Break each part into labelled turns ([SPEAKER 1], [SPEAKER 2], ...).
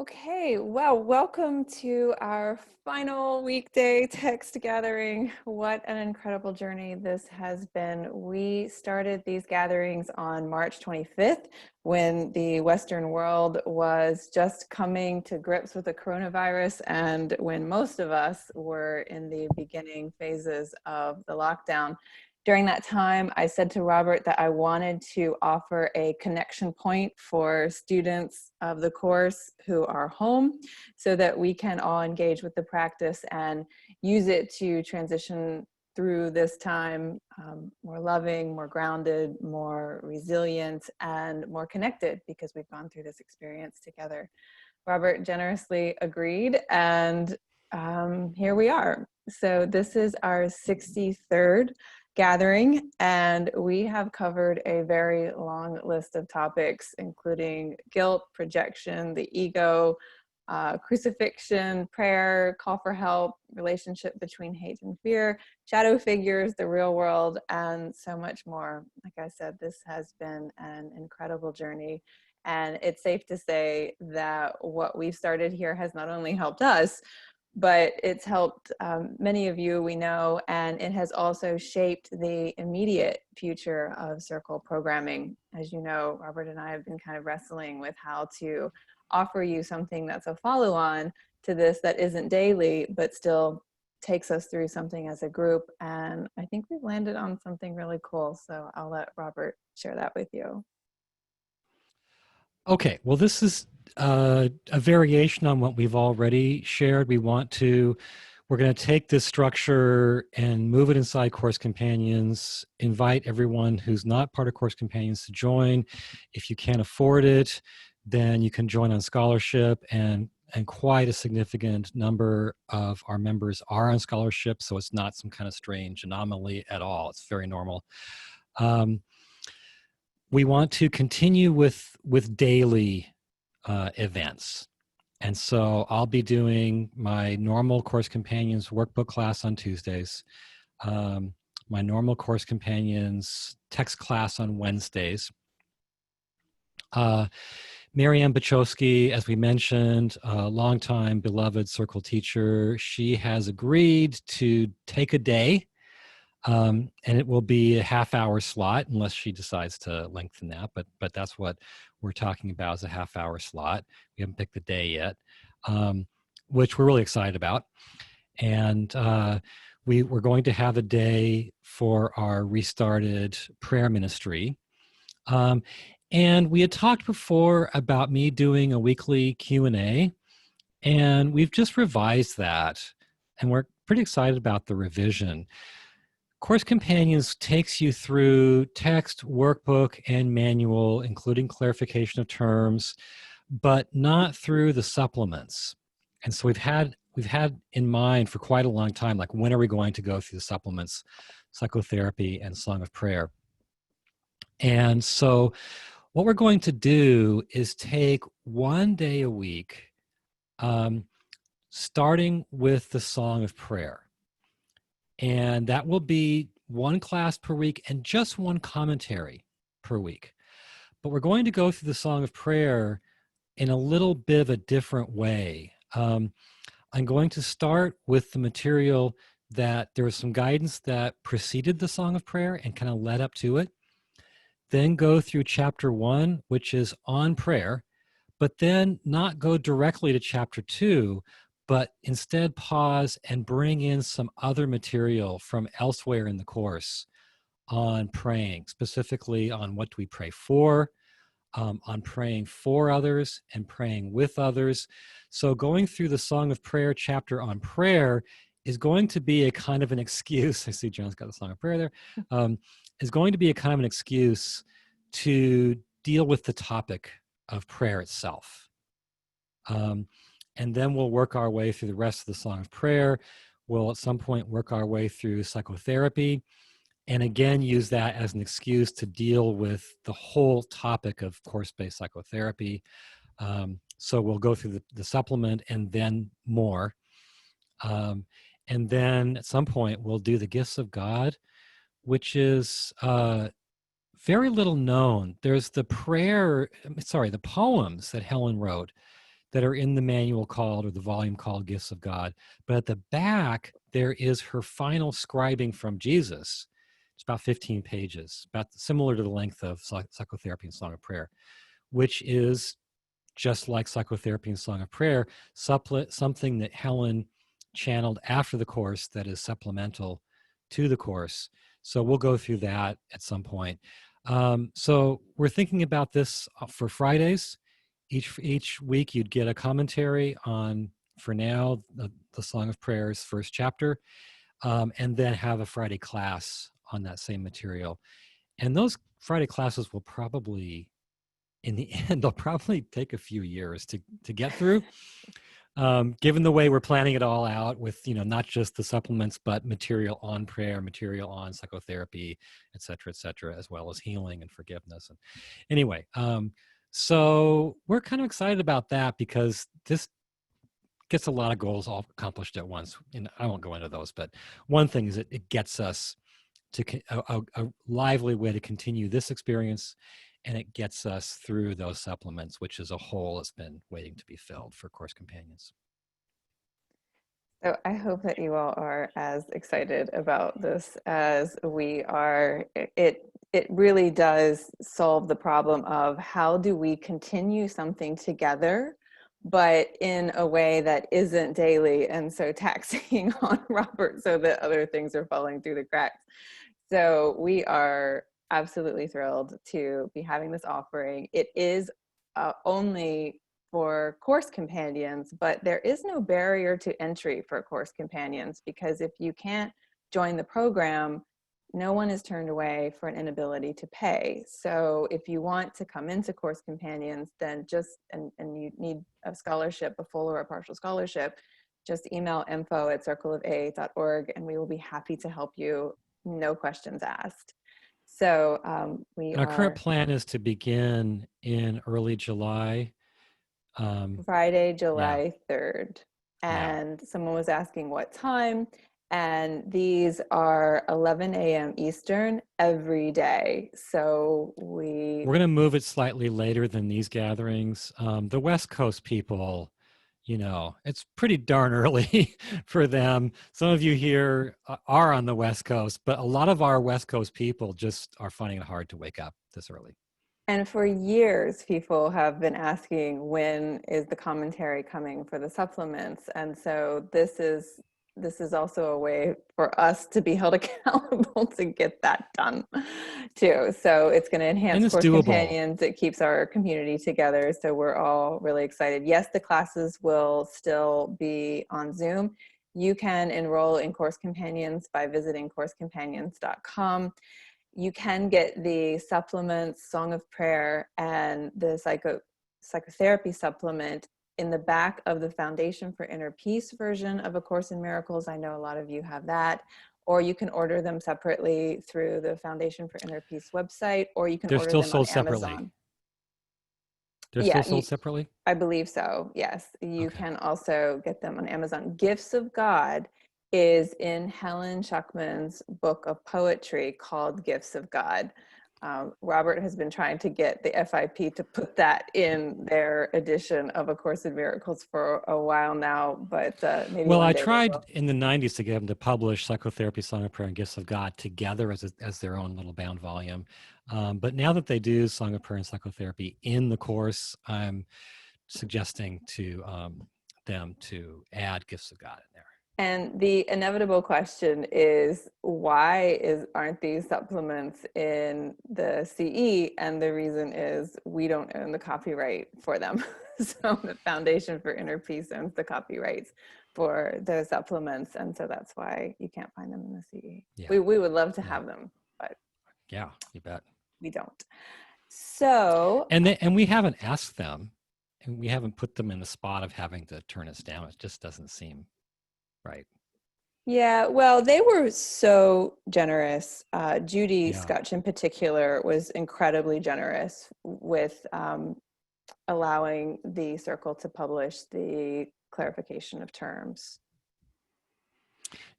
[SPEAKER 1] Okay, well, welcome to our final weekday text gathering. What an incredible journey this has been. We started these gatherings on March 25th when the Western world was just coming to grips with the coronavirus and when most of us were in the beginning phases of the lockdown. During that time, I said to Robert that I wanted to offer a connection point for students of the course who are home so that we can all engage with the practice and use it to transition through this time more loving, more grounded, more resilient, and more connected because we've gone through this experience together. Robert generously agreed, and here we are. So this is our 63rd gathering, and we have covered a very long list of topics, including guilt, projection, the ego, crucifixion, prayer, call for help, relationship between hate and fear, shadow figures, the real world, and so much more. Like I said, this has been an incredible journey. And it's safe to say that what we've started here has not only helped us, but it's helped many of you we know, and it has also shaped the immediate future of Circle programming. As you know, Robert and I have been kind of wrestling with how to offer you something that's a follow-on to this that isn't daily, but still takes us through something as a group. And I think we've landed on something really cool. So I'll let Robert share that with you.
[SPEAKER 2] Okay, well, this is a variation on what we've already shared. We're going to take this structure and move it inside Course Companions, invite everyone who's not part of Course Companions to join. If you can't afford it, then you can join on scholarship, and quite a significant number of our members are on scholarship, so it's not some kind of strange anomaly at all. It's very normal. We want to continue with daily events. And so I'll be doing my normal Course Companions workbook class on Tuesdays, my normal Course Companions text class on Wednesdays. Marianne Bachowski, as we mentioned, a longtime beloved Circle teacher, she has agreed to take a day, and it will be a half-hour slot unless she decides to lengthen that, but that's what we're talking about, is a half-hour slot. We haven't picked the day yet, which we're really excited about. And we're going to have a day for our restarted prayer ministry. And we had talked before about me doing a weekly Q&A, and we've just revised that, and we're pretty excited about the revision. Course Companions takes you through text, workbook, and manual, including clarification of terms, but not through the supplements. And so we've had in mind for quite a long time, like, when are we going to go through the supplements, psychotherapy and Song of Prayer? And so what we're going to do is take one day a week, starting with the Song of Prayer. And that will be one class per week and just one commentary per week. But we're going to go through the Song of Prayer in a little bit of a different way. I'm going to start with the material that there was some guidance that preceded the Song of Prayer and kind of led up to it. Then go through chapter 1, which is on prayer, but then not go directly to chapter 2, but instead pause and bring in some other material from elsewhere in the course on praying, specifically on what do we pray for, on praying for others and praying with others. So going through the Song of Prayer chapter on prayer is going to be a kind of an excuse. I see John's got the Song of Prayer there. Is going to be a kind of an excuse to deal with the topic of prayer itself. And then we'll work our way through the rest of the Song of Prayer. We'll at some point work our way through psychotherapy, and again use that as an excuse to deal with the whole topic of course-based psychotherapy. So we'll go through the supplement and then more. And then at some point we'll do the Gifts of God, which is very little known. There's the poems that Helen wrote that are in the manual called, or the volume called, Gifts of God. But at the back, there is her final scribing from Jesus. It's about 15 pages, about similar to the length of Psychotherapy and Song of Prayer, which is just like Psychotherapy and Song of Prayer, something that Helen channeled after the course that is supplemental to the course. So we'll go through that at some point. So we're thinking about this for Fridays. Each week you'd get a commentary on, for now, the Song of Prayer's first chapter, and then have a Friday class on that same material. And those Friday classes will probably, in the end, they'll probably take a few years to get through, given the way we're planning it all out with, not just the supplements, but material on prayer, material on psychotherapy, et cetera, as well as healing and forgiveness. And anyway, so we're kind of excited about that because this gets a lot of goals all accomplished at once. And I won't go into those, but one thing is it gets us to a lively way to continue this experience, and it gets us through those supplements, which is a hole that's been waiting to be filled for Course Companions.
[SPEAKER 1] So I hope that you all are as excited about this as we are. It really does solve the problem of how do we continue something together, but in a way that isn't daily and so taxing on Robert so that other things are falling through the cracks. So we are absolutely thrilled to be having this offering. It is only for Course Companions, but there is no barrier to entry for Course Companions, because if you can't join the program, no one is turned away for an inability to pay. So if you want to come into Course Companions, then and you need a scholarship, a full or a partial scholarship, just email info@circleofa.org and we will be happy to help you, no questions asked. So
[SPEAKER 2] Our current plan is to begin in early July.
[SPEAKER 1] Friday, July 3rd. And someone was asking what time. And these are 11 a.m. Eastern every day. So we're
[SPEAKER 2] going to move it slightly later than these gatherings. The West Coast people, it's pretty darn early for them. Some of you here are on the West Coast, but a lot of our West Coast people just are finding it hard to wake up this early.
[SPEAKER 1] And for years, people have been asking, when is the commentary coming for the supplements? And so this is also a way for us to be held accountable to get that done too. So it's going to enhance Course Companions. It keeps our community together. So we're all really excited. Yes, the classes will still be on Zoom. You can enroll in Course Companions by visiting coursecompanions.com. You can get the supplements, Song of Prayer, and the psychotherapy supplement in the back of the Foundation for Inner Peace version of A Course in Miracles. I know a lot of you have that. Or you can order them separately through the Foundation for Inner Peace website, or you can order them on Amazon.
[SPEAKER 2] They're still sold separately?
[SPEAKER 1] I believe so, yes. You can also get them on Amazon. Gifts of God is in Helen Schuckman's book of poetry called Gifts of God. Robert has been trying to get the FIP to put that in their edition of A Course in Miracles for a while now, but maybe
[SPEAKER 2] well, I tried in the 90s to get them to publish Psychotherapy, Song of Prayer, and Gifts of God together as their own little bound volume. But now that they do Song of Prayer and Psychotherapy in the course, I'm suggesting to them to add Gifts of God in there.
[SPEAKER 1] And the inevitable question is, why aren't these supplements in the CE? And the reason is we don't own the copyright for them. So the Foundation for Inner Peace owns the copyrights for those supplements. And so that's why you can't find them in the CE. Yeah. We would love to have them, but
[SPEAKER 2] yeah, you bet.
[SPEAKER 1] We don't. So
[SPEAKER 2] and we haven't asked them, and we haven't put them in the spot of having to turn us down. It just doesn't seem right.
[SPEAKER 1] Yeah, well, they were so generous. Judy Scutch in particular was incredibly generous with allowing the Circle to publish the clarification of terms.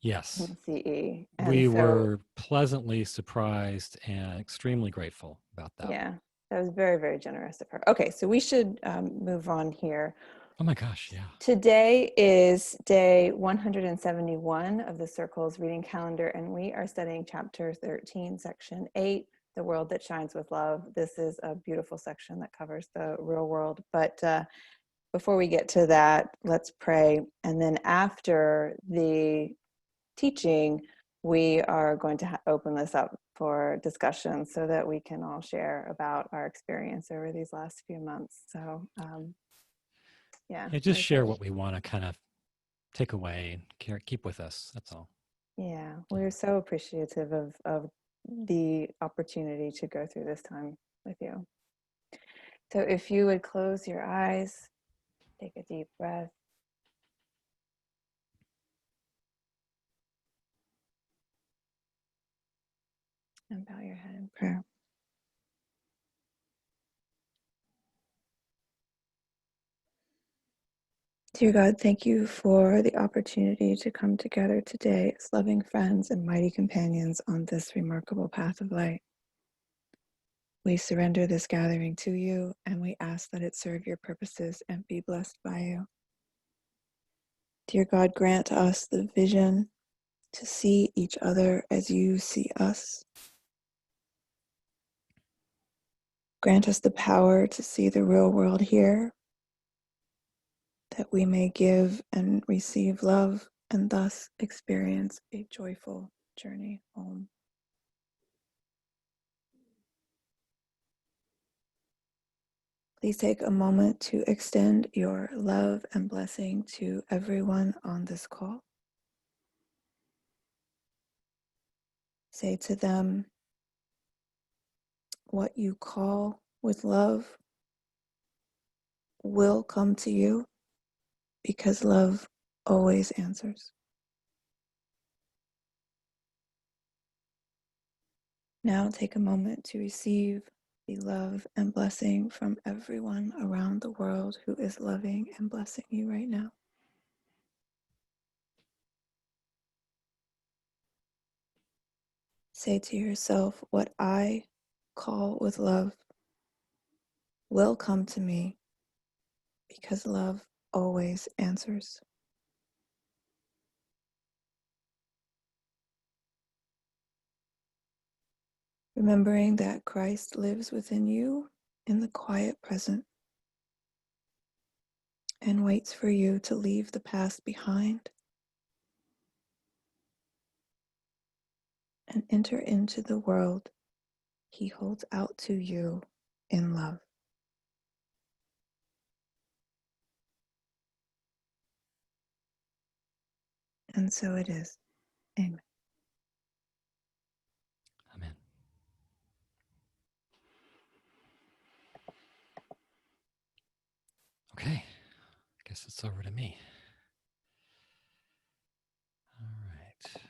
[SPEAKER 2] Yes.
[SPEAKER 1] CE.
[SPEAKER 2] And we were pleasantly surprised and extremely grateful about that.
[SPEAKER 1] Yeah, that was very, very generous of her. Okay, so we should move on here.
[SPEAKER 2] Oh my gosh, yeah.
[SPEAKER 1] Today is day 171 of the Circle's reading calendar, and we are studying chapter 13, section 8, The World That Shines with Love. This is a beautiful section that covers the real world. But before we get to that, let's pray. And then after the teaching, we are going to open this up for discussion so that we can all share about our experience over these last few months. So, yeah,
[SPEAKER 2] Just share what we want to kind of take away and keep with us. That's all.
[SPEAKER 1] Yeah, we're so appreciative of the opportunity to go through this time with you. So if you would close your eyes, take a deep breath. And bow your head in prayer. Dear God, thank you for the opportunity to come together today as loving friends and mighty companions on this remarkable path of light. We surrender this gathering to you, and we ask that it serve your purposes and be blessed by you. Dear God, grant us the vision to see each other as you see us. Grant us the power to see the real world here, that we may give and receive love and thus experience a joyful journey home. Please take a moment to extend your love and blessing to everyone on this call. Say to them what you call with love will come to you, because love always answers. Now take a moment to receive the love and blessing from everyone around the world who is loving and blessing you right now. Say to yourself, what I call with love will come to me, because love always answers. Remembering that Christ lives within you in the quiet present and waits for you to leave the past behind and enter into the world he holds out to you in love. And so it is. Amen.
[SPEAKER 2] Amen. Okay, I guess it's over to me. All right.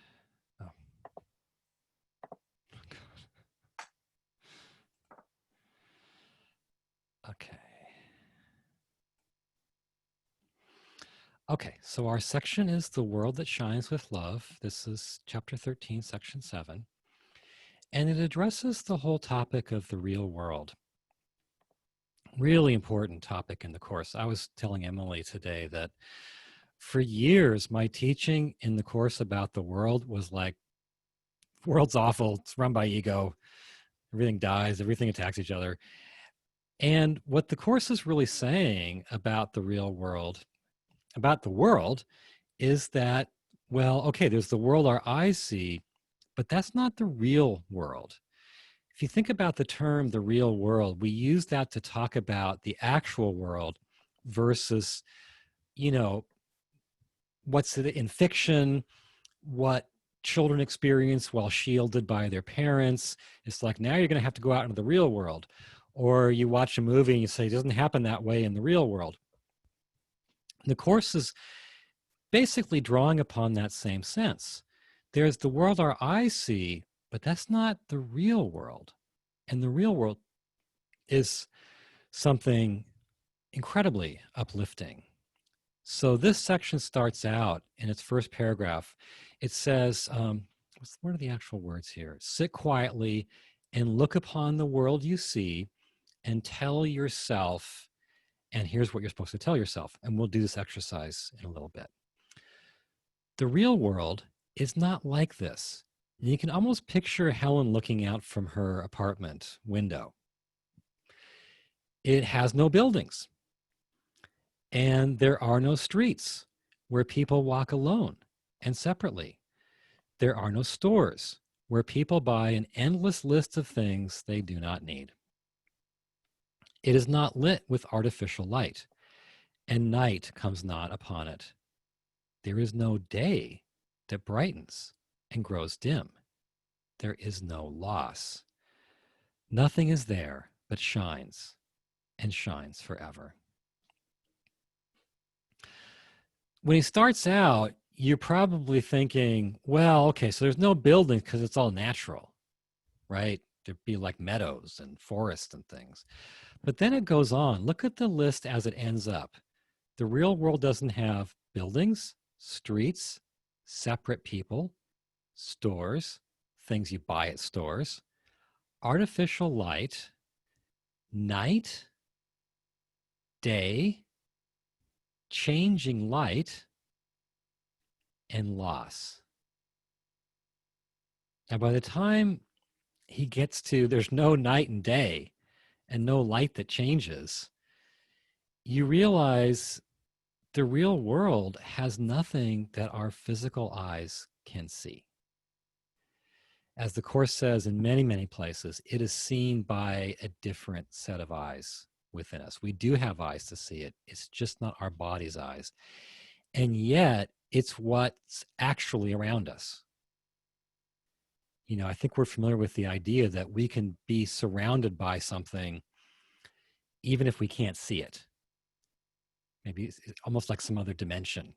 [SPEAKER 2] Okay. Okay, so our section is The World That Shines with Love. This is chapter 13, section 7. And it addresses the whole topic of the real world. Really important topic in the course. I was telling Emily today that for years, my teaching in the course about the world was like, world's awful, it's run by ego, everything dies, everything attacks each other. And what the course is really saying about the real world, about the world, is that, well, okay, there's the world our eyes see, but that's not the real world. If you think about the term the real world, we use that to talk about the actual world versus, what's in fiction, what children experience while shielded by their parents. It's like, now you're going to have to go out into the real world. Or you watch a movie and you say, it doesn't happen that way in the real world. The course is basically drawing upon that same sense. There's the world our eyes see, but that's not the real world. And the real world is something incredibly uplifting. So this section starts out in its first paragraph. It says, what are the actual words here? Sit quietly and look upon the world you see and tell yourself And here's what you're supposed to tell yourself. And we'll do this exercise in a little bit. The real world is not like this. And you can almost picture Helen looking out from her apartment window. It has no buildings. And there are no streets where people walk alone and separately. There are no stores where people buy an endless list of things they do not need. It is not lit with artificial light, and night comes not upon it. There is no day that brightens and grows dim. There is no loss. Nothing is there but shines and shines forever. When he starts out, you're probably thinking, well, okay, so there's no buildings because it's all natural, right? There'd be like meadows and forests and things. But then it goes on. Look at the list as it ends up. The real world doesn't have buildings, streets, separate people, stores, things you buy at stores, artificial light, night, day, changing light, and loss. Now, by the time he gets to there's no night and day and no light that changes, you realize the real world has nothing that our physical eyes can see. As the Course says in many, many places, it is seen by a different set of eyes within us. We do have eyes to see it. It's just not our body's eyes. And yet, it's what's actually around us. You know, I think we're familiar with the idea that we can be surrounded by something even if we can't see it. Maybe it's almost like some other dimension,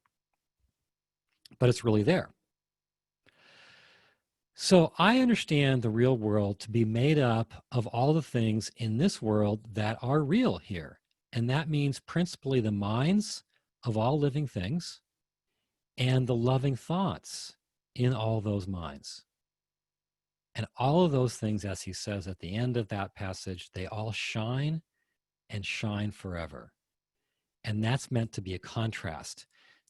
[SPEAKER 2] but it's really there. So I understand the real world to be made up of all the things in this world that are real here. And that means principally the minds of all living things and the loving thoughts in all those minds. And all of those things, as he says at the end of that passage, they all shine and shine forever. And that's meant to be a contrast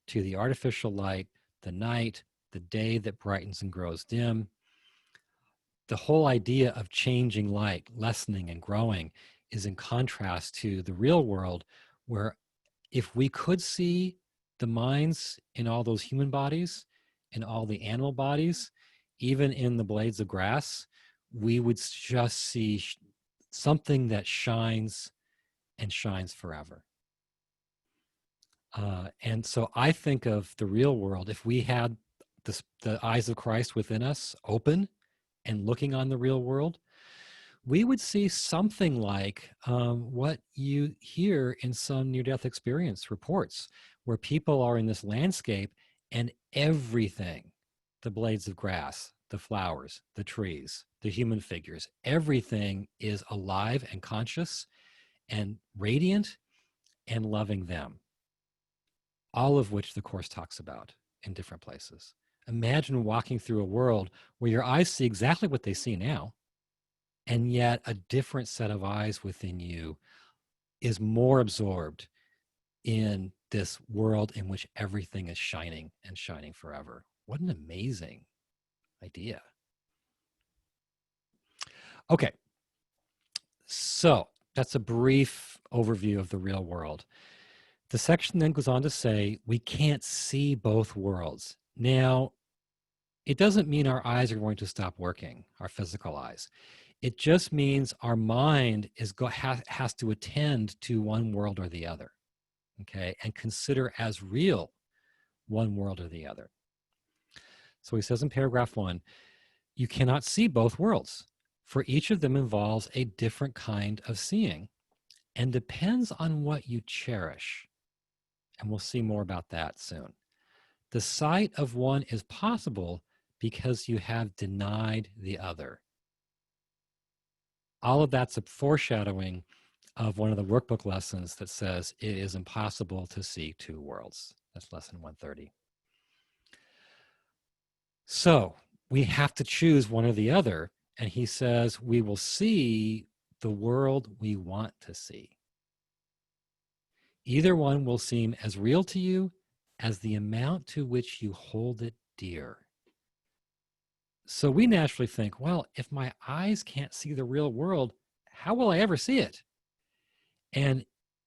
[SPEAKER 2] to the artificial light, the night, the day that brightens and grows dim. The whole idea of changing light, lessening and growing is in contrast to the real world, where if we could see the minds in all those human bodies, in all the animal bodies, even in the blades of grass, we would just see something that shines and shines forever. And so I think of the real world, if we had the eyes of Christ within us open and looking on the real world, we would see something like what you hear in some near-death experience reports, where people are in this landscape and everything, the blades of grass, the flowers, the trees, the human figures, everything is alive and conscious and radiant and loving them. All of which the Course talks about in different places. Imagine walking through a world where your eyes see exactly what they see now, and yet a different set of eyes within you is more absorbed in this world in which everything is shining and shining forever. What an amazing idea. Okay, so that's a brief overview of the real world. The section then goes on to say we can't see both worlds. Now, it doesn't mean our eyes are going to stop working, our physical eyes. It just means our mind has to attend to one world or the other, okay, and consider as real one world or the other. So he says in paragraph 1, you cannot see both worlds, for each of them involves a different kind of seeing and depends on what you cherish. And we'll see more about that soon. The sight of one is possible because you have denied the other. All of that's a foreshadowing of one of the workbook lessons that says it is impossible to see two worlds. That's lesson 130. So we have to choose one or the other. And he says we will see the world we want to see. Either one will seem as real to you as the amount to which you hold it dear. So we naturally think, well, if my eyes can't see the real world, how will I ever see it? And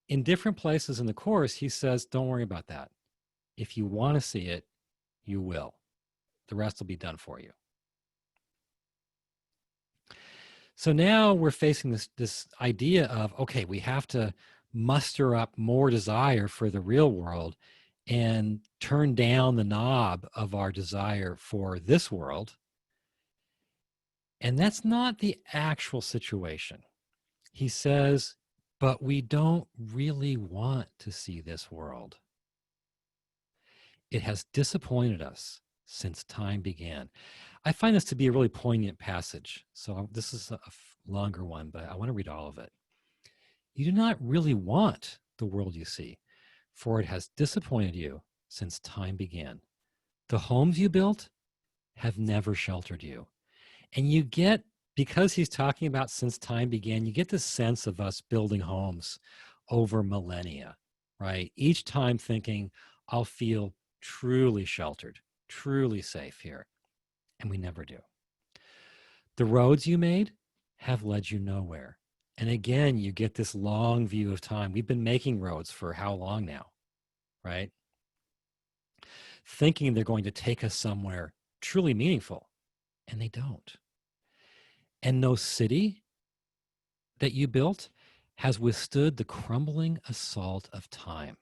[SPEAKER 2] in different places in the course, he says, don't worry about that. If you want to see it, you will. The rest will be done for you. So now we're facing this idea of, okay, we have to muster up more desire for the real world and turn down the knob of our desire for this world. And that's not the actual situation. He says, but we don't really want to see this world. It has disappointed us since time began. I find this to be a really poignant passage. So this is a longer one, but I want to read all of it. You do not really want the world you see, for it has disappointed you since time began. The homes you built have never sheltered you. And you get, because he's talking about since time began, you get this sense of us building homes over millennia, right? Each time thinking, I'll feel truly sheltered, truly safe here. And we never do. The roads you made have led you nowhere. And again, you get this long view of time. We've been making roads for how long now, right? Thinking they're going to take us somewhere truly meaningful, and they don't. And no city that you built has withstood the crumbling assault of time.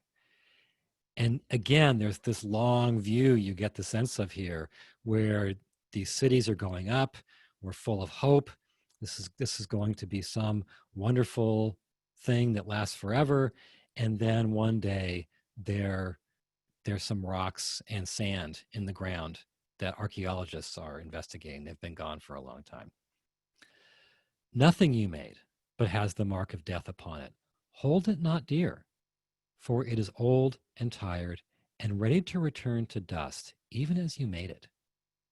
[SPEAKER 2] And again, there's this long view you get the sense of here where these cities are going up. We're full of hope. This is going to be some wonderful thing that lasts forever. And then one day there's some rocks and sand in the ground that archaeologists are investigating. They've been gone for a long time. Nothing you made but has the mark of death upon it. Hold it not dear, for it is old and tired and ready to return to dust, even as you made it.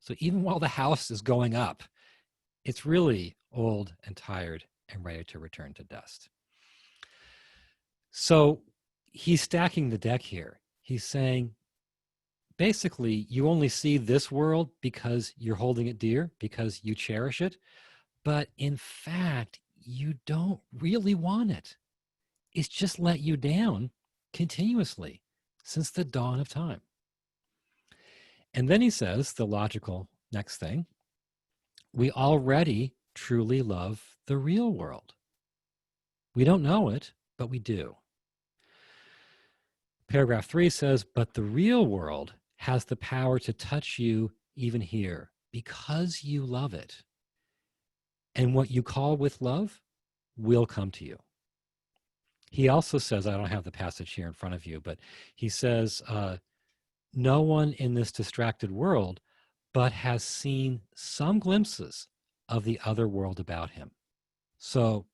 [SPEAKER 2] So even while the house is going up, it's really old and tired and ready to return to dust. So he's stacking the deck here. He's saying, basically, you only see this world because you're holding it dear, because you cherish it. But in fact, you don't really want it. It's just let you down continuously since the dawn of time. And then he says, the logical next thing, we already truly love the real world. We don't know it, but we do. Paragraph 3 says, but the real world has the power to touch you even here because you love it. And what you call with love will come to you. He also says, I don't have the passage here in front of you, but he says, no one in this distracted world but has seen some glimpses of the other world about him. So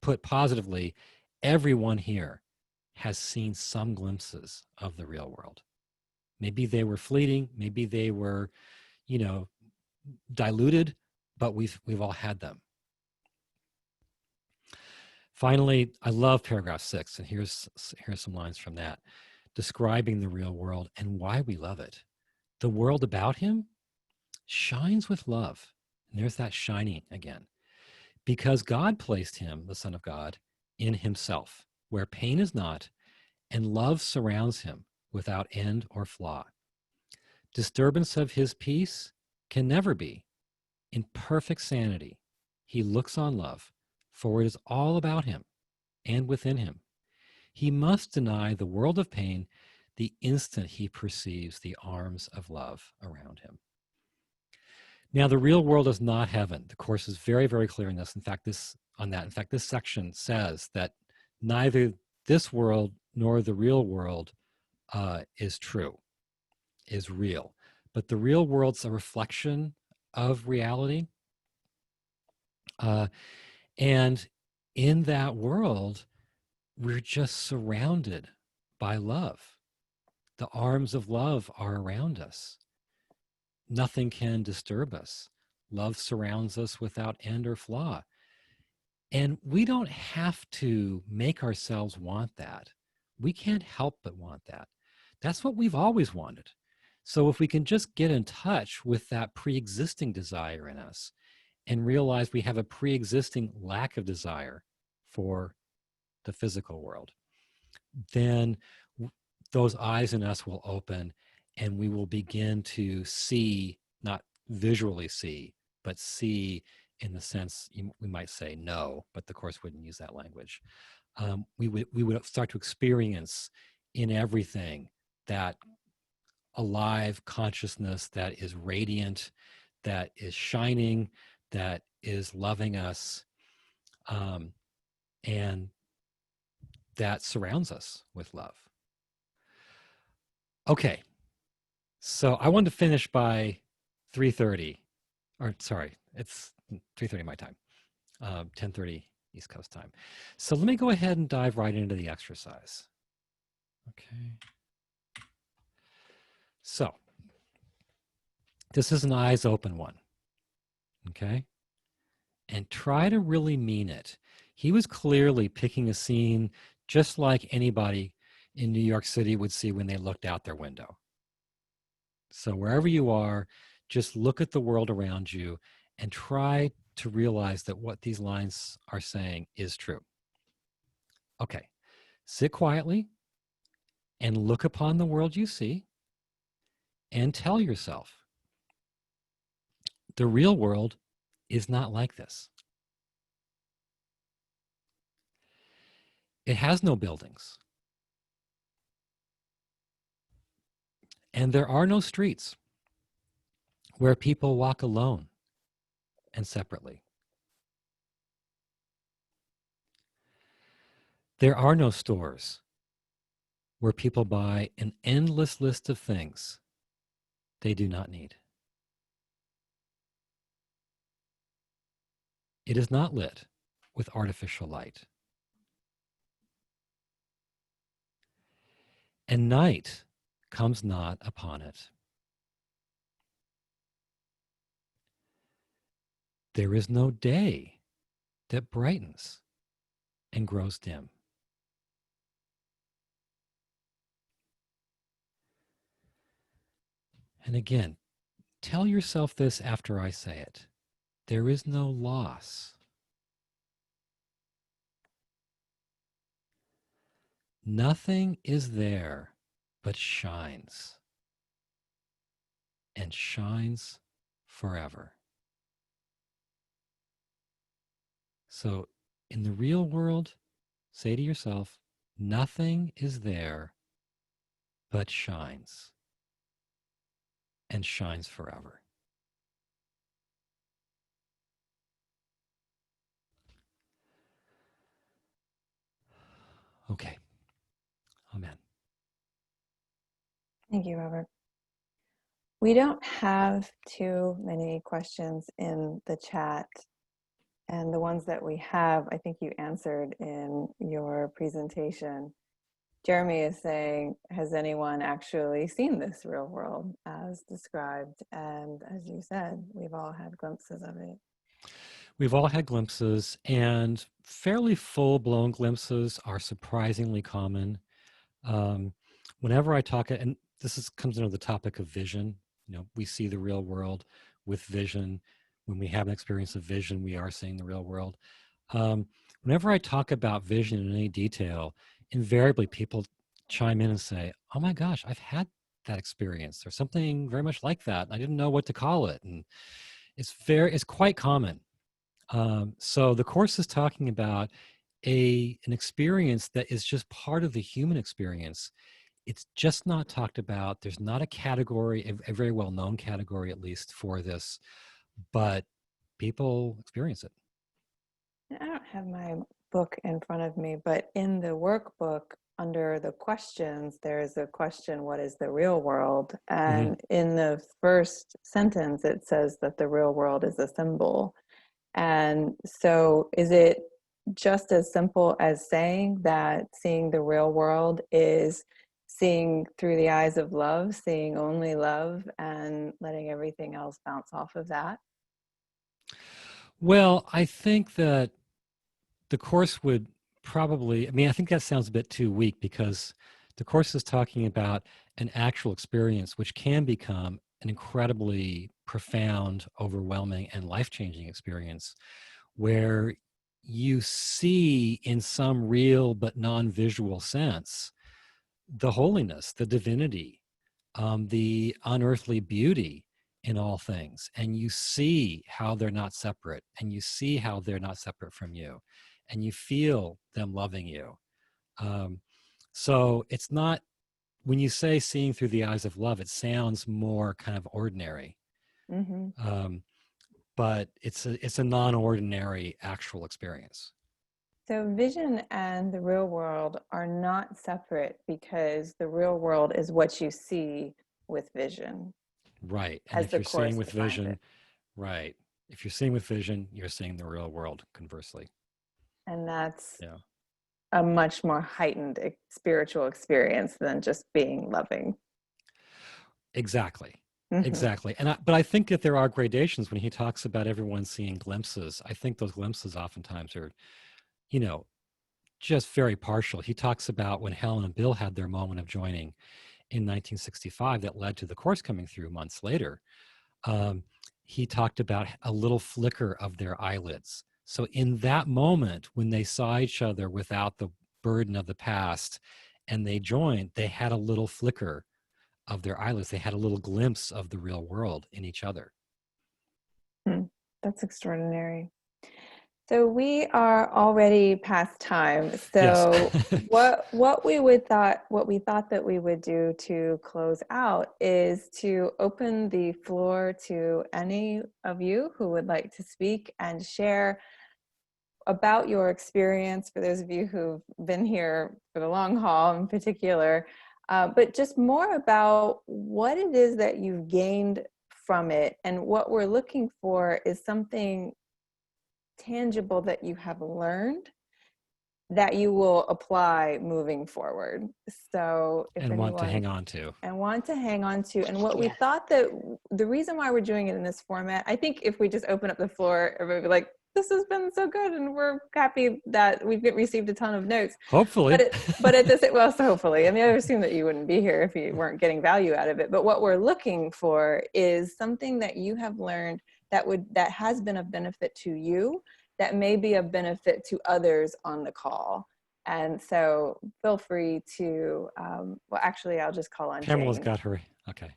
[SPEAKER 2] put positively, everyone here has seen some glimpses of the real world. Maybe they were fleeting, maybe they were, diluted, but we've all had them. Finally, I love paragraph 6, and here's some lines from that, describing the real world and why we love it. The world about him shines with love. And there's that shining again. Because God placed him, the Son of God, in himself, where pain is not, and love surrounds him without end or flaw. Disturbance of his peace can never be. In perfect sanity, he looks on love, for it is all about him and within him. He must deny the world of pain the instant he perceives the arms of love around him. Now, the real world is not heaven. The Course is very, very clear in this. In fact, this section says that neither this world nor the real world is true, is real. But the real world's a reflection of reality. And in that world, we're just surrounded by love. The arms of love are around us. Nothing can disturb us. Love surrounds us without end or flaw. And we don't have to make ourselves want that. we can't help but want that. That's what we've always wanted. So if we can just get in touch with that pre-existing desire in us and realize we have a pre-existing lack of desire for the physical world, then those eyes in us will open and we will begin to see, not visually see, but see in the sense we might say no, but the Course wouldn't use that language. We would start to experience in everything that alive consciousness that is radiant, that is shining, that is loving us, and that surrounds us with love. Okay, so I wanted to finish by 3:30, or sorry, it's 3:30 my time, 10:30 East Coast time. So let me go ahead and dive right into the exercise. Okay. So this is an eyes open one, okay? And try to really mean it. He was clearly picking a scene just like anybody in New York City would see when they looked out their window. So wherever you are, just look at the world around you and try to realize that what these lines are saying is true. Okay, sit quietly and look upon the world you see and tell yourself, the real world is not like this. It has no buildings. And there are no streets where people walk alone and separately. There are no stores where people buy an endless list of things they do not need. It is not lit with artificial light. And night comes not upon it. There is no day that brightens and grows dim. And again, tell yourself this after I say it. There is no loss. Nothing is there but shines, and shines forever. So in the real world, say to yourself, nothing is there but shines, and shines forever. Okay. Amen.
[SPEAKER 1] Thank you, Robert. We don't have too many questions in the chat. And the ones that we have, I think you answered in your presentation. Jeremy is saying, has anyone actually seen this real world as described? And as you said, we've all had glimpses of it.
[SPEAKER 2] We've all had glimpses, and fairly full-blown glimpses are surprisingly common. Whenever I talk, and comes into the topic of vision, we see the real world with vision. When we have an experience of vision, we are seeing the real world. Whenever I talk about vision in any detail, invariably people chime in and say, oh my gosh, I've had that experience or something very much like that. I didn't know what to call it. And it's quite common. So the Course is talking about an experience that is just part of the human experience. It's just not talked about. There's not a category, a very well-known category at least for this, but people experience it.
[SPEAKER 1] I don't have my book in front of me, but in the workbook, under the questions, there's a question, what is the real world? And in the first sentence, it says that the real world is a symbol. And so is it just as simple as saying that seeing the real world is seeing through the eyes of love, seeing only love, and letting everything else bounce off of that?
[SPEAKER 2] Well, I think that the Course would probably, I mean, I think that sounds a bit too weak, because the Course is talking about an actual experience, which can become an incredibly profound, overwhelming, and life-changing experience, where you see in some real but non-visual sense the holiness, the divinity, the unearthly beauty in all things. And you see how they're not separate, and you see how they're not separate from you, and you feel them loving you. So it's not, when you say seeing through the eyes of love, it sounds more kind of ordinary.
[SPEAKER 1] Mm-hmm.
[SPEAKER 2] But it's a non-ordinary actual experience.
[SPEAKER 1] So vision and the real world are not separate, because the real world is what you see with vision.
[SPEAKER 2] Right. And
[SPEAKER 1] As
[SPEAKER 2] if
[SPEAKER 1] the
[SPEAKER 2] you're seeing
[SPEAKER 1] Course
[SPEAKER 2] with
[SPEAKER 1] defines
[SPEAKER 2] vision,
[SPEAKER 1] it.
[SPEAKER 2] right. If you're seeing with vision, you're seeing the real world, conversely.
[SPEAKER 1] And that's
[SPEAKER 2] Yeah.
[SPEAKER 1] a much more heightened spiritual experience than just being loving.
[SPEAKER 2] Exactly.
[SPEAKER 1] Mm-hmm.
[SPEAKER 2] Exactly. But I think that there are gradations when he talks about everyone seeing glimpses. I think those glimpses oftentimes are, you know, just very partial. He talks about when Helen and Bill had their moment of joining in 1965 that led to the Course coming through months later. He talked about a little flicker of their eyelids. So in that moment, when they saw each other without the burden of the past and they joined, they had a little flicker of their eyelids. They had a little glimpse of the real world in each other.
[SPEAKER 1] That's extraordinary. So we are already past time.
[SPEAKER 2] Yes.
[SPEAKER 1] So what we thought that we would do to close out is to open the floor to any of you who would like to speak and share about your experience, for those of you who've been here for the long haul in particular, but just more about what it is that you've gained from it. And what we're looking for is something tangible that you have learned that you will apply moving forward. So if
[SPEAKER 2] And want to
[SPEAKER 1] anyone
[SPEAKER 2] hang on to.
[SPEAKER 1] and want to hang on to, and what we
[SPEAKER 3] Yes.
[SPEAKER 1] thought that the reason why we're doing it in this format, I think if we just open up the floor, everybody would be like, this has been so good, and we're happy that we've received a ton of notes.
[SPEAKER 2] Hopefully.
[SPEAKER 1] But at this, well, so hopefully, I mean, I would assume that you wouldn't be here if you weren't getting value out of it. But what we're looking for is something that you have learned that has been of benefit to you, that may be of benefit to others on the call. And so feel free to, well, actually, I'll just call on
[SPEAKER 2] Pamela's
[SPEAKER 1] Jane.
[SPEAKER 2] got her. Okay.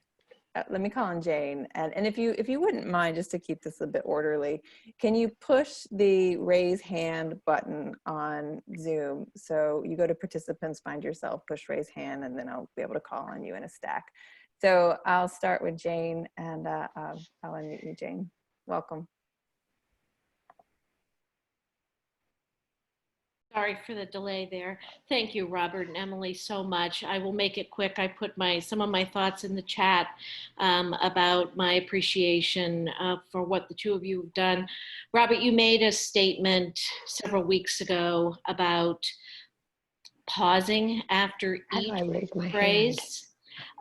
[SPEAKER 1] Let me call on Jane. And if you wouldn't mind, just to keep this a bit orderly, can you push the raise hand button on Zoom? So you go to participants, find yourself, push raise hand, and then I'll be able to call on you in a stack. So I'll start with Jane, and I'll unmute you, Jane. Welcome.
[SPEAKER 3] Sorry for the delay there. Thank you, Robert and Emily, so much. I will make it quick. I put some of my thoughts in the chat about my appreciation for what the two of you have done. Robert, you made a statement several weeks ago about pausing after each phrase.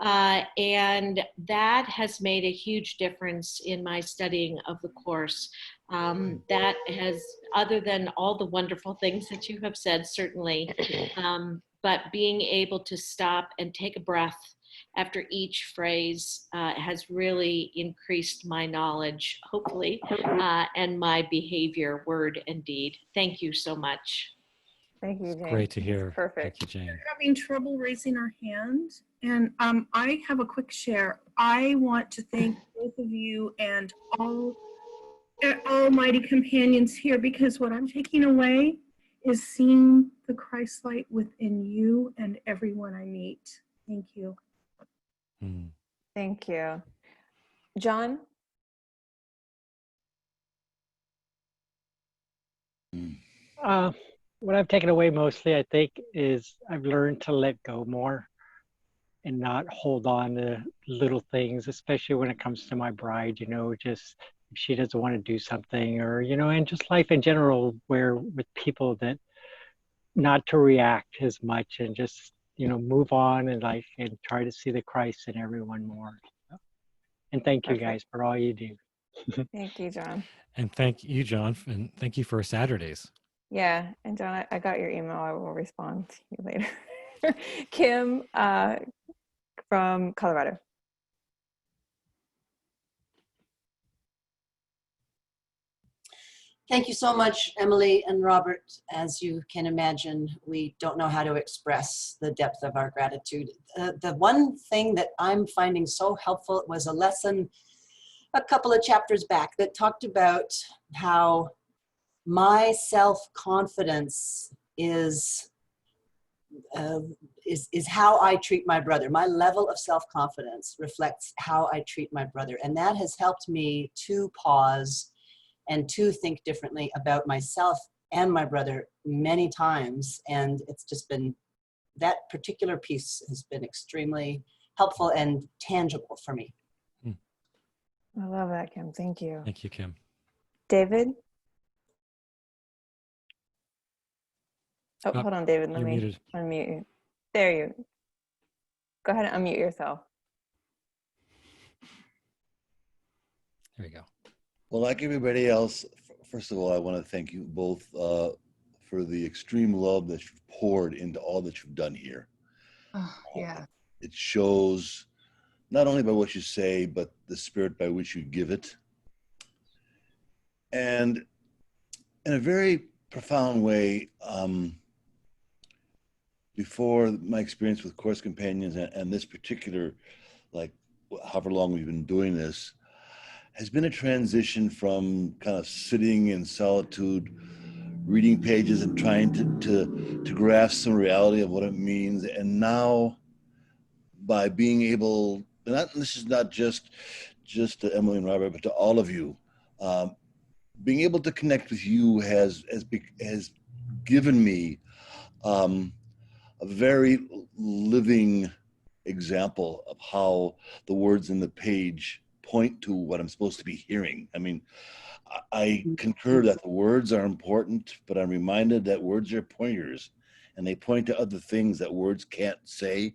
[SPEAKER 3] And that has made a huge difference in my studying of the Course. That has, other than all the wonderful things that you have said, certainly, but being able to stop and take a breath after each phrase has really increased my knowledge, hopefully, and my behavior, word and deed. Thank you so much.
[SPEAKER 1] Thank you, Jane.
[SPEAKER 2] Great to hear.
[SPEAKER 1] Perfect.
[SPEAKER 2] Thank you, Jane.
[SPEAKER 4] We're having trouble raising our hand. And I have a quick share. I want to thank both of you and all almighty companions here, because what I'm taking away is seeing the Christ light within you and everyone I meet. Thank you.
[SPEAKER 1] Thank you. John?
[SPEAKER 5] What I've taken away mostly, I think, is I've learned to let go more and not hold on to little things, especially when it comes to my bride, just if she doesn't want to do something, or, and just life in general, where with people, that not to react as much and just, move on and try to see the Christ in everyone more. And thank you guys for all you do.
[SPEAKER 1] Thank you, John.
[SPEAKER 2] And thank you, John. And thank you for Saturdays.
[SPEAKER 1] Yeah, and John, I got your email. I will respond to you later. Kim from Colorado.
[SPEAKER 6] Thank you so much, Emily and Robert. As you can imagine, we don't know how to express the depth of our gratitude. The one thing that I'm finding so helpful was a lesson a couple of chapters back that talked about how my self-confidence is how I treat my brother. My level of self-confidence reflects how I treat my brother. And that has helped me to pause and to think differently about myself and my brother many times. And it's just been, that particular piece has been extremely helpful and tangible for me.
[SPEAKER 1] I love that, Kim. Thank you.
[SPEAKER 2] Thank you, Kim.
[SPEAKER 1] David? Oh,
[SPEAKER 2] Oh,
[SPEAKER 1] hold on, David. Let
[SPEAKER 2] you're
[SPEAKER 1] me
[SPEAKER 2] muted.
[SPEAKER 1] unmute you. There you go. Ahead and unmute yourself.
[SPEAKER 2] There you go.
[SPEAKER 7] Well, like everybody else, first of all, I want to thank you both for the extreme love that you've poured into all that you've done here.
[SPEAKER 8] Oh, yeah.
[SPEAKER 7] It shows not only by what you say, but the spirit by which you give it. And in a very profound way, before my experience with Course Companions and this particular, like, however long we've been doing this, has been a transition from kind of sitting in solitude, reading pages and trying to grasp some reality of what it means. And now, by being able, this is not just to Emily and Robert, but to all of you, being able to connect with you has given me a very living example of how the words in the page point to what I'm supposed to be hearing. I mean, I concur that the words are important, but I'm reminded that words are pointers and they point to other things that words can't say.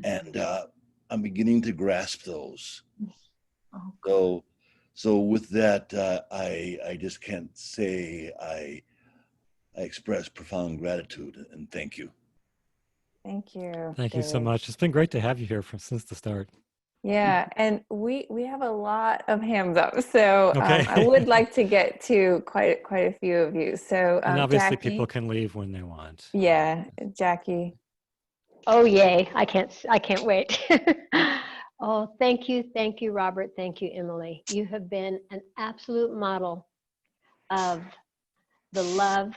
[SPEAKER 7] And I'm beginning to grasp those. So with that, I just can't say I express profound gratitude and thank you.
[SPEAKER 1] Thank you.
[SPEAKER 2] Thank you so
[SPEAKER 1] David.
[SPEAKER 2] much. It's been great to have you here since the start.
[SPEAKER 1] Yeah, and we have a lot of hands up, so
[SPEAKER 2] Okay.
[SPEAKER 1] I would like to get to quite a few of you. So
[SPEAKER 2] And obviously
[SPEAKER 1] Jackie,
[SPEAKER 2] people can leave when they want.
[SPEAKER 1] yeah, Jackie.
[SPEAKER 9] Oh, yay. I can't wait. Oh, thank you, Robert. Thank you, Emily. You have been an absolute model of the love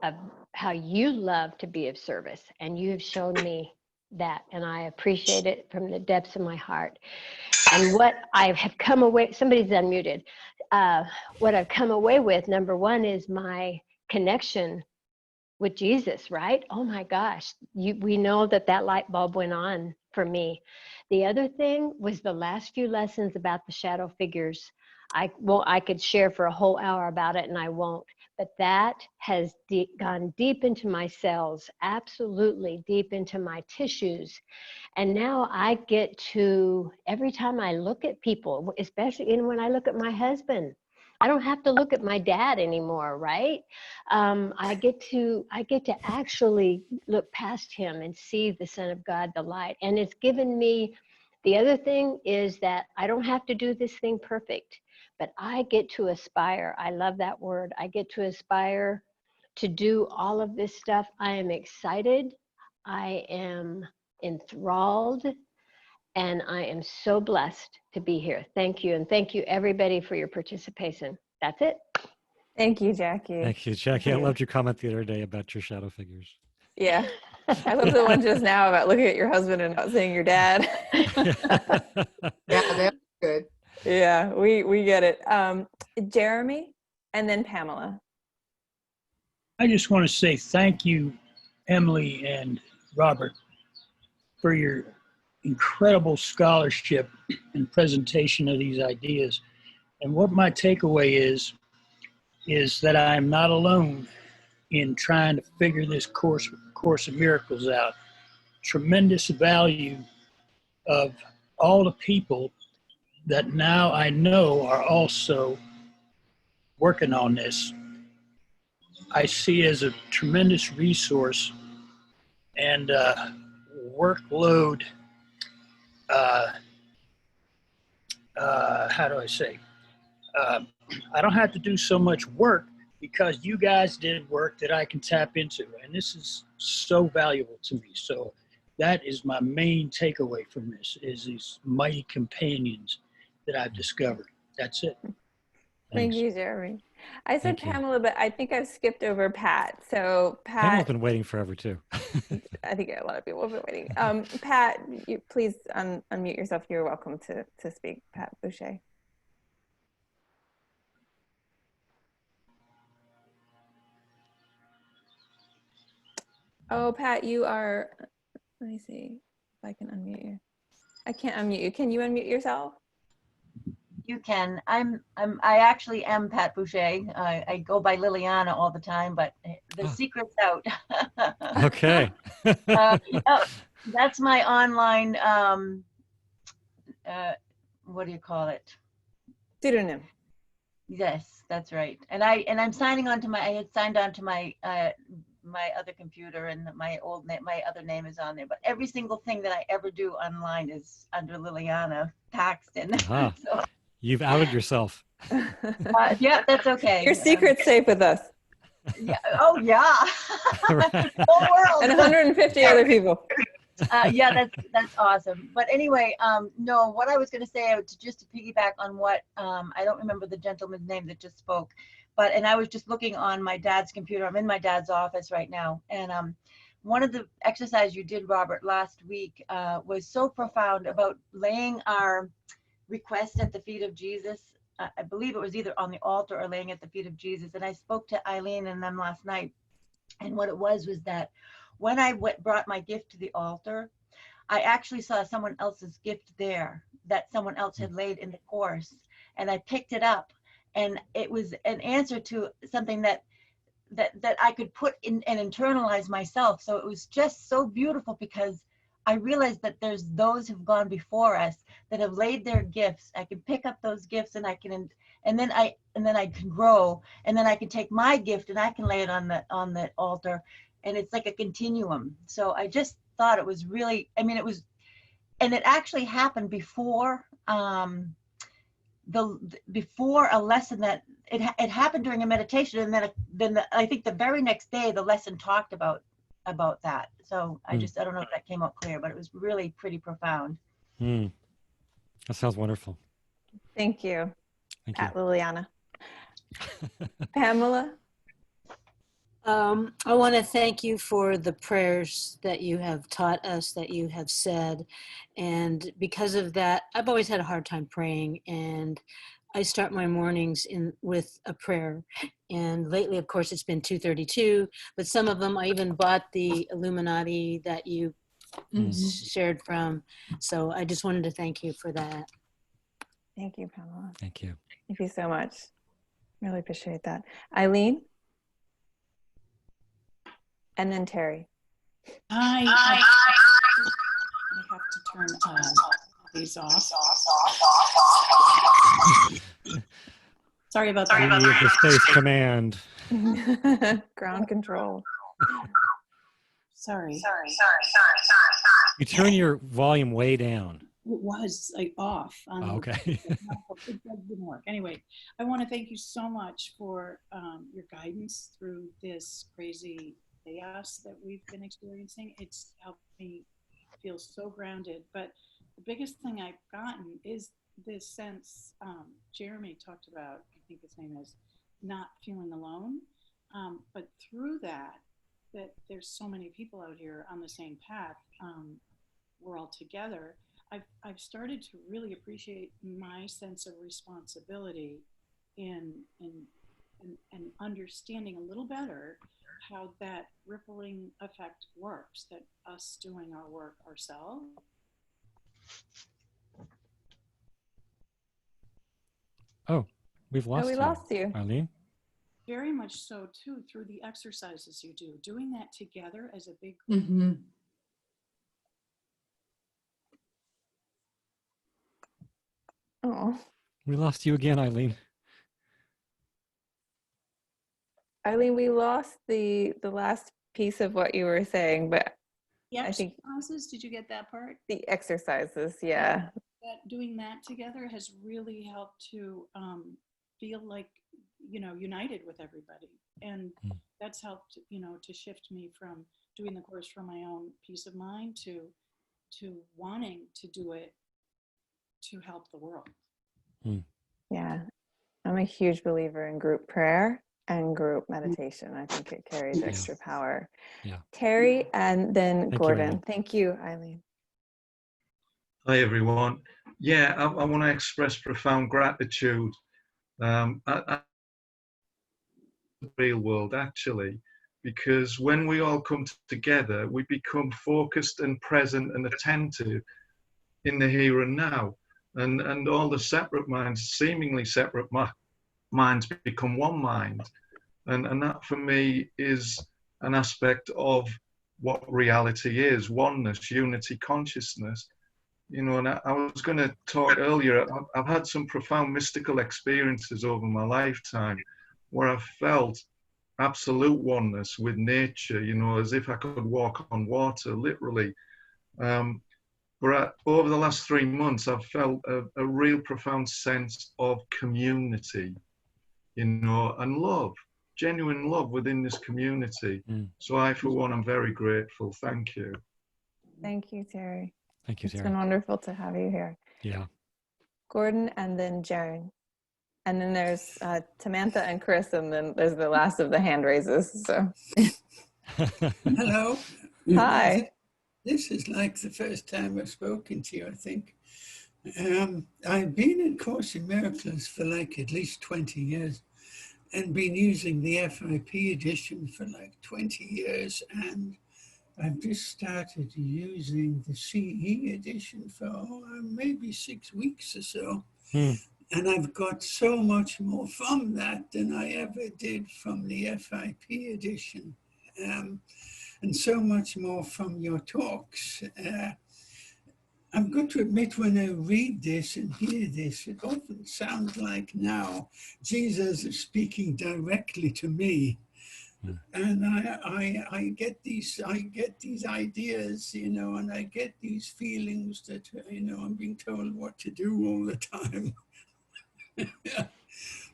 [SPEAKER 9] of how you love to be of service. And you have shown me that, and I appreciate it from the depths of my heart. And what I have come away, somebody's unmuted. What I've come away with, number one, is my connection with Jesus, right? Oh my gosh, we know that light bulb went on for me. The other thing was the last few lessons about the shadow figures. I could share for a whole hour about it and I won't, but that has gone deep into my cells, absolutely deep into my tissues. And now I get to, every time I look at people, especially when I look at my husband, I don't have to look at my dad anymore, right? I get to actually look past him and see the Son of God, the light. And it's given me, the other thing is that I don't have to do this thing perfect, but I get to aspire. I love that word. I get to aspire to do all of this stuff. I am excited. I am enthralled. And I am so blessed to be here. Thank you. And thank you everybody for your participation. That's it.
[SPEAKER 1] Thank you, Jackie.
[SPEAKER 2] Thank you, Jackie. I loved your comment the other day about your shadow figures.
[SPEAKER 1] Yeah, I love the one just now about looking at your husband and not saying your dad.
[SPEAKER 8] Yeah, that's good.
[SPEAKER 1] Yeah, we get it. Jeremy, and then Pamela.
[SPEAKER 10] I just want to say thank you, Emily and Robert, for your incredible scholarship and presentation of these ideas. And what my takeaway is that I am not alone in trying to figure this Course of Miracles out. Tremendous value of all the people that now I know are also working on this. I see as a tremendous resource and workload. How do I say? I don't have to do so much work because you guys did work that I can tap into, and this is so valuable to me. So that is my main takeaway from this: is these mighty companions that I've discovered. That's it.
[SPEAKER 1] Thank
[SPEAKER 2] Thanks.
[SPEAKER 1] you, Jeremy. I said
[SPEAKER 2] Thank you.
[SPEAKER 1] Pamela, but I think I've skipped over Pat. So
[SPEAKER 2] Pamela's
[SPEAKER 1] Pat,
[SPEAKER 2] been waiting forever too.
[SPEAKER 1] I think a lot of people have been waiting. Pat, you please unmute yourself. You're welcome to speak, Pat Boucher. Oh, Pat, you are, let me see if I can unmute you. I can't unmute you. Can you unmute yourself?
[SPEAKER 11] You can. I actually am Pat Boucher. I go by Liliana all the time, but the secret's out.
[SPEAKER 2] Okay.
[SPEAKER 11] That's my online, what do you call it?
[SPEAKER 1] Pseudonym.
[SPEAKER 11] Yes, that's right. And I'm signing on to I had signed on to my my other computer, and my other name is on there. But every single thing that I ever do online is under Liliana Paxton.
[SPEAKER 2] Uh-huh.
[SPEAKER 11] So,
[SPEAKER 2] You've outed yourself.
[SPEAKER 11] yeah, that's okay.
[SPEAKER 1] Your secret's safe with us.
[SPEAKER 11] Yeah. Oh, yeah.
[SPEAKER 2] Right.
[SPEAKER 11] Whole world.
[SPEAKER 1] And 150 other people.
[SPEAKER 11] Yeah, that's awesome. But anyway, no, what I was going to say, just to piggyback on what I don't remember the gentleman's name that just spoke, and I was just looking on my dad's computer. I'm in my dad's office right now, and one of the exercises you did, Robert, last week was so profound about laying our request at the feet of Jesus. I believe it was either on the altar or laying at the feet of Jesus. And I spoke to Eileen and them last night, and what it was that when I brought my gift to the altar, I actually saw someone else's gift there that someone else had laid in the course, and I picked it up, and it was an answer to something that I could put in and internalize myself. So it was just so beautiful, because I realized that there's those who've gone before us that have laid their gifts. I can pick up those gifts, and I can, and then I can grow, and then I can take my gift and I can lay it on the altar, and it's like a continuum. So I just thought it was really, I mean, it was, and it actually happened before before a lesson that it happened during a meditation, and then I think the very next day the lesson talked about that. So I don't know if that came out clear, but it was really pretty profound.
[SPEAKER 2] That sounds wonderful.
[SPEAKER 1] Thank you.
[SPEAKER 2] Thank you.
[SPEAKER 1] At Liliana. Pamela?
[SPEAKER 12] I want to thank you for the prayers that you have taught us, that you have said. And because of that, I've always had a hard time praying. And I start my mornings with a prayer. And lately, of course, it's been 232. But some of them, I even bought the Illuminati that you shared from. So I just wanted to thank you for that.
[SPEAKER 1] Thank you, Pamela.
[SPEAKER 2] Thank you.
[SPEAKER 1] Thank you so much. Really appreciate that. Eileen? And then Terry.
[SPEAKER 13] I have to turn these off. Sorry about that.
[SPEAKER 2] The space command.
[SPEAKER 1] Ground control.
[SPEAKER 13] Sorry.
[SPEAKER 2] You turn your volume way down.
[SPEAKER 13] It was off.
[SPEAKER 2] Okay.
[SPEAKER 13] It didn't work. Anyway, I want to thank you so much for your guidance through this crazy chaos that we've been experiencing. It's helped me feel so grounded. But the biggest thing I've gotten is this sense, Jeremy talked about, I think his name is, not feeling alone. But through that there's so many people out here on the same path. We're all together. I've started to really appreciate my sense of responsibility in understanding a little better how that rippling effect works, that us doing our work ourselves.
[SPEAKER 2] Oh, we've lost
[SPEAKER 1] we lost you.
[SPEAKER 2] Eileen?
[SPEAKER 13] Very much so too, through the exercises you do, doing that together as a big group.
[SPEAKER 1] Oh.
[SPEAKER 2] We lost you again, Eileen.
[SPEAKER 1] Eileen, we lost the last piece of what you were saying, but
[SPEAKER 13] The
[SPEAKER 1] I think
[SPEAKER 13] exercises, did you get that part?
[SPEAKER 1] the exercises, yeah.
[SPEAKER 13] Doing that together has really helped to feel like, united with everybody. And that's helped, to shift me from doing the course for my own peace of mind to wanting to do it to help the world.
[SPEAKER 1] Yeah, I'm a huge believer in group prayer and group meditation. I think it carries extra power.
[SPEAKER 2] Yeah.
[SPEAKER 1] Terry and then
[SPEAKER 2] Thank you,
[SPEAKER 1] Gordon.
[SPEAKER 2] Eileen.
[SPEAKER 1] Thank you, Eileen.
[SPEAKER 14] Hi, everyone. Yeah, I want to express profound gratitude at the real world, actually, because when we all come together, we become focused and present and attentive in the here and now. And all the separate minds, seemingly separate minds, become one mind. And that, for me, is an aspect of what reality is: oneness, unity, consciousness. And I was going to talk earlier, I've had some profound mystical experiences over my lifetime where I've felt absolute oneness with nature, as if I could walk on water, literally. But over the last 3 months, I've felt a real profound sense of community, and love, genuine love within this community. So I, for one, am very grateful. Thank you.
[SPEAKER 1] Thank you, Terry.
[SPEAKER 2] Thank you,
[SPEAKER 1] It's
[SPEAKER 2] Terry.
[SPEAKER 1] been wonderful to have you here.
[SPEAKER 2] Yeah.
[SPEAKER 1] Gordon and then Jaren. And then there's Samantha and Chris, and then there's the last of the hand raises. So,
[SPEAKER 15] hello.
[SPEAKER 1] Hi.
[SPEAKER 15] This is like the first time I've spoken to you, I think. I've been in Course in Miracles for like at least 20 years and been using the FIP edition for like 20 years. And I've just started using the CE edition for maybe 6 weeks or so. And I've got so much more from that than I ever did from the FIP edition. And so much more from your talks. I've got to admit, when I read this and hear this, it often sounds like now Jesus is speaking directly to me. And I get these ideas, and I get these feelings that, I'm being told what to do all the time.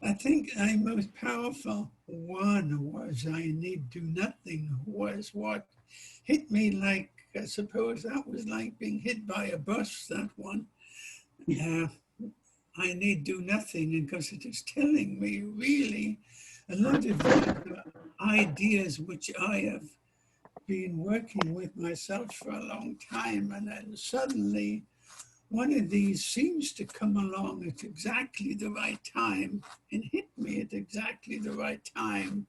[SPEAKER 15] I think my most powerful one was I need do nothing, was what hit me like, I suppose that was like being hit by a bus, that one. I need do nothing, because it is telling me really a lot of ideas which I have been working with myself for a long time, and then suddenly one of these seems to come along at exactly the right time and hit me at exactly the right time,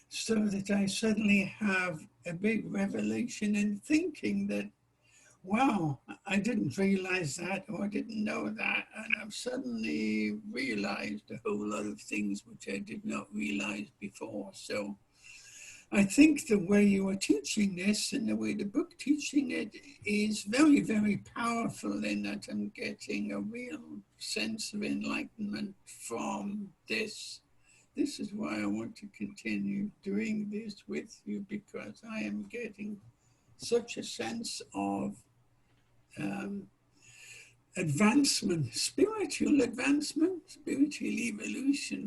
[SPEAKER 15] so that I suddenly have a big revelation in thinking that, wow, I didn't realize that, or I didn't know that. And I've suddenly realized a whole lot of things which I did not realize before. So I think the way you are teaching this and the way the book teaching it is very, very powerful, in that I'm getting a real sense of enlightenment from this. This is why I want to continue doing this with you, because I am getting such a sense of advancement, spiritual evolution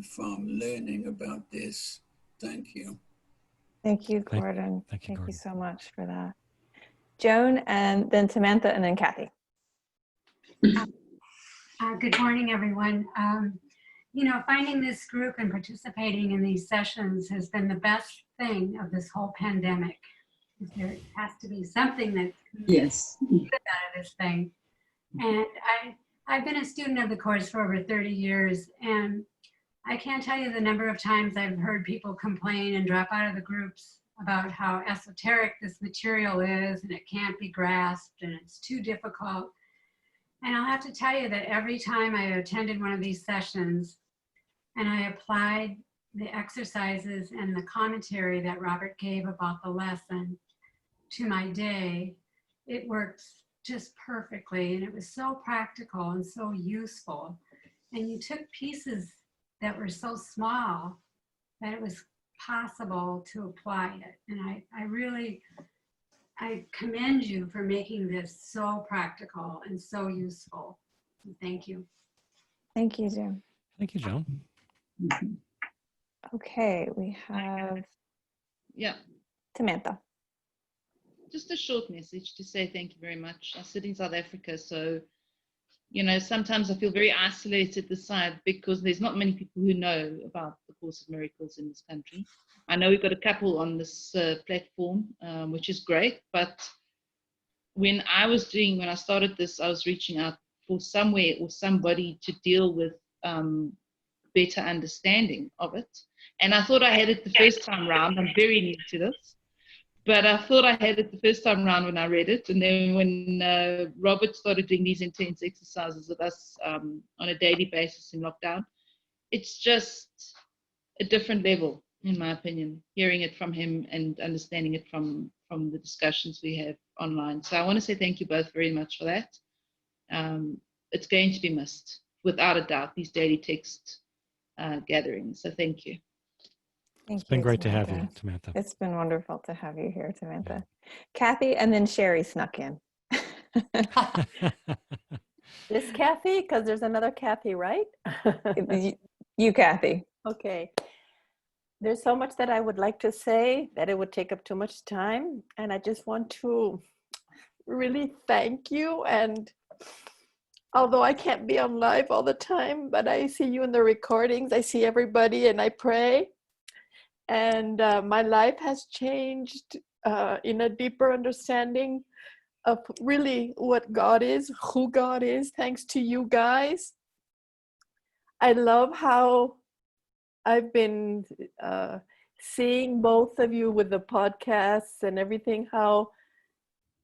[SPEAKER 15] from learning about this. Thank you.
[SPEAKER 1] Thank you, Gordon.
[SPEAKER 2] Thank you, Gordon.
[SPEAKER 1] So much for that. Joan, and then Samantha, and then Kathy.
[SPEAKER 16] Good morning, everyone. Finding this group and participating in these sessions has been the best thing of this whole pandemic. There has to be something that
[SPEAKER 8] Yes.
[SPEAKER 16] good out of this thing. And I've been a student of the course for over 30 years, and I can't tell you the number of times I've heard people complain and drop out of the groups about how esoteric this material is, and it can't be grasped, and it's too difficult. And I'll have to tell you that every time I attended one of these sessions and I applied the exercises and the commentary that Robert gave about the lesson to my day, it worked just perfectly, and it was so practical and so useful. And you took pieces that were so small that it was possible to apply it. And I really, I commend you for making this so practical and so useful. Thank you.
[SPEAKER 1] Thank you, Jim.
[SPEAKER 2] Thank you, Joan.
[SPEAKER 1] Okay, we have
[SPEAKER 17] Yeah,
[SPEAKER 1] Samantha.
[SPEAKER 17] just a short message to say thank you very much. I sit in South Africa, so sometimes I feel very isolated this side because there's not many people who know about the Course of Miracles in this country. I know we've got a couple on this platform, which is great, but when I started this, I was reaching out for somewhere or somebody to deal with better understanding of it. And I thought I had it the first time round. I'm very new to this. But I thought I had it the first time around when I read it. And then when Robert started doing these intense exercises with us on a daily basis in lockdown, it's just a different level, in my opinion, hearing it from him and understanding it from the discussions we have online. So I want to say thank you both very much for that. It's going to be missed, without a doubt, these daily text gatherings. So thank you.
[SPEAKER 1] Thank
[SPEAKER 2] It's been
[SPEAKER 1] you,
[SPEAKER 2] great to have
[SPEAKER 1] Samantha.
[SPEAKER 2] you, Samantha.
[SPEAKER 1] It's been wonderful to have you here, Samantha. Kathy, and then Sherry snuck in.
[SPEAKER 18] This Kathy, because there's another Kathy, right?
[SPEAKER 1] You, Kathy.
[SPEAKER 18] Okay. There's so much that I would like to say that it would take up too much time. And I just want to really thank you. And although I can't be on live all the time, but I see you in the recordings, I see everybody and I pray. And my life has changed in a deeper understanding of really what God is, who God is, thanks to you guys. I love how I've been seeing both of you with the podcasts and everything, how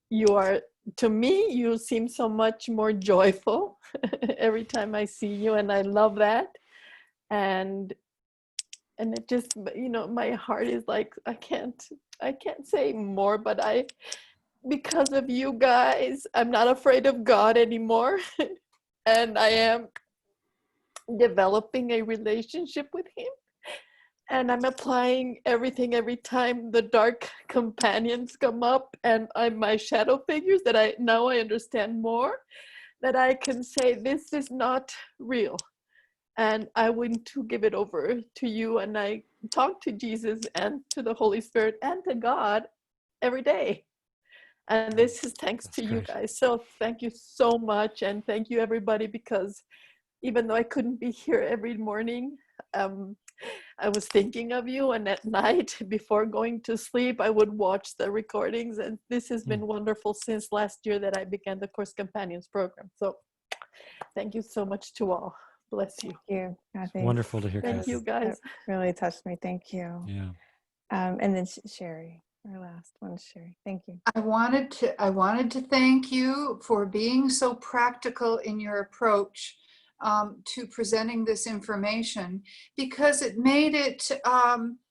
[SPEAKER 18] you are, to me, you seem so much more joyful every time I see you, and I love that. And it just, my heart is like, I can't say more, but because of you guys, I'm not afraid of God anymore. And I am developing a relationship with him. And I'm applying everything every time the dark companions come up and my shadow figures that I understand more, that I can say, this is not real. And I want to give it over to you. And I talk to Jesus and to the Holy Spirit and to God every day. And this is thanks to you guys. So thank you so much. And thank you, everybody, because even though I couldn't be here every morning, I was thinking of you. And at night, before going to sleep, I would watch the recordings. And this has been wonderful since last year that I began the Course Companions program. So thank you so much to all. Bless you.
[SPEAKER 1] Thank you, Kathy.
[SPEAKER 2] Wonderful to hear.
[SPEAKER 18] Thank you, guys.
[SPEAKER 1] That really touched me. Thank you.
[SPEAKER 2] Yeah.
[SPEAKER 1] And then Sherry, our last one, Sherry. Thank you.
[SPEAKER 8] I wanted to thank you for being so practical in your approach to presenting this information, because it made it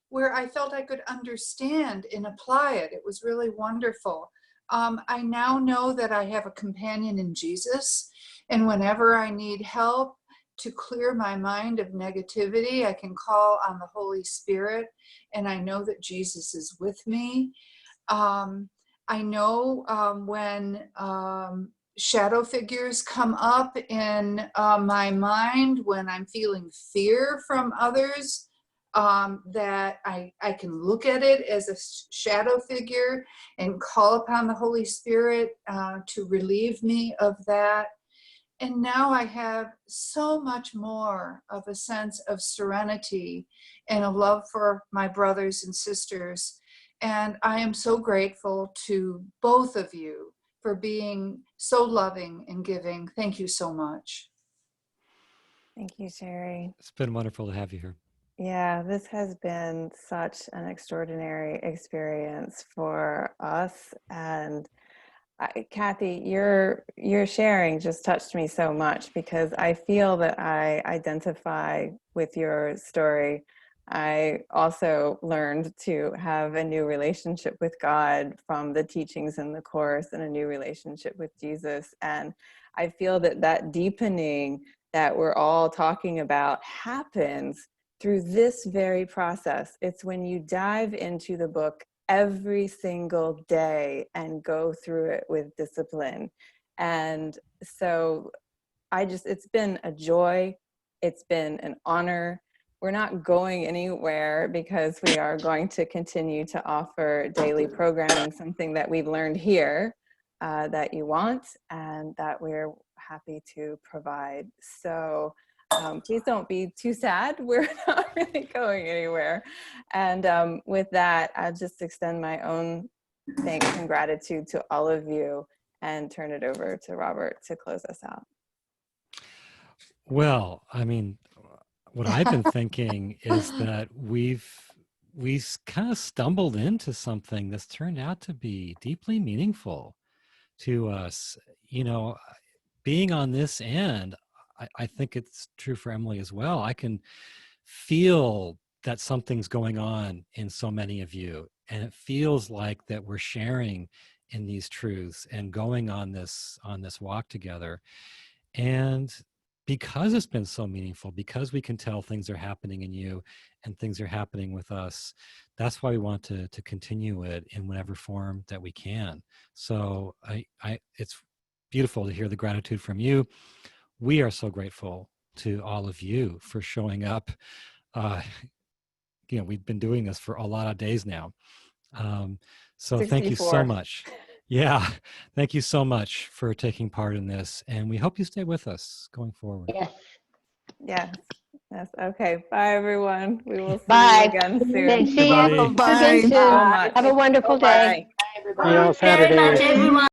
[SPEAKER 8] where I felt I could understand and apply it. It was really wonderful. I now know that I have a companion in Jesus, and whenever I need help to clear my mind of negativity, I can call on the Holy Spirit, and I know that Jesus is with me. I know when shadow figures come up in my mind, when I'm feeling fear from others, that I can look at it as a shadow figure and call upon the Holy Spirit to relieve me of that. And now I have so much more of a sense of serenity and a love for my brothers and sisters. And I am so grateful to both of you for being so loving and giving. Thank you so much.
[SPEAKER 1] Thank you, Sherry.
[SPEAKER 2] It's been wonderful to have you here.
[SPEAKER 1] Yeah, this has been such an extraordinary experience for us. And Kathy, your sharing just touched me so much, because I feel that I identify with your story. I also learned to have a new relationship with God from the teachings in the Course, and a new relationship with Jesus. And I feel that deepening that we're all talking about happens through this very process. It's when you dive into the book every single day and go through it with discipline. And so it's been a joy. It's been an honor. We're not going anywhere because we are going to continue to offer daily programming, something that we've learned here that you want and that we're happy to provide. So please don't be too sad. We're not really going anywhere. And with that, I'll just extend my own thanks and gratitude to all of you and turn it over to Robert to close us out.
[SPEAKER 2] Well, I mean, what I've been thinking is that we kind of stumbled into something that's turned out to be deeply meaningful to us. You know, being on this end, I think it's true for Emily as well. I can feel that something's going on in so many of you, and it feels like that we're sharing in these truths and going on this walk together. And because it's been so meaningful, because we can tell things are happening in you and things are happening with us, that's why we want to continue it in whatever form that we can. So it's beautiful to hear the gratitude from you. We are so grateful to all of you for showing up. You know, we've been doing this for a lot of days now. So
[SPEAKER 1] 64.
[SPEAKER 2] Thank you so much. Yeah, thank you so much for taking part in this, and we hope you stay with us going forward.
[SPEAKER 9] Yes.
[SPEAKER 1] Yes. Yes. Okay. Bye, everyone. We will see
[SPEAKER 9] Bye.
[SPEAKER 1] you again soon.
[SPEAKER 9] Thanks. See you
[SPEAKER 2] Everybody.
[SPEAKER 9] again soon.
[SPEAKER 1] So much.
[SPEAKER 9] Have a wonderful day.
[SPEAKER 1] Bye.
[SPEAKER 5] See you all Saturday.
[SPEAKER 11] Very much, everyone.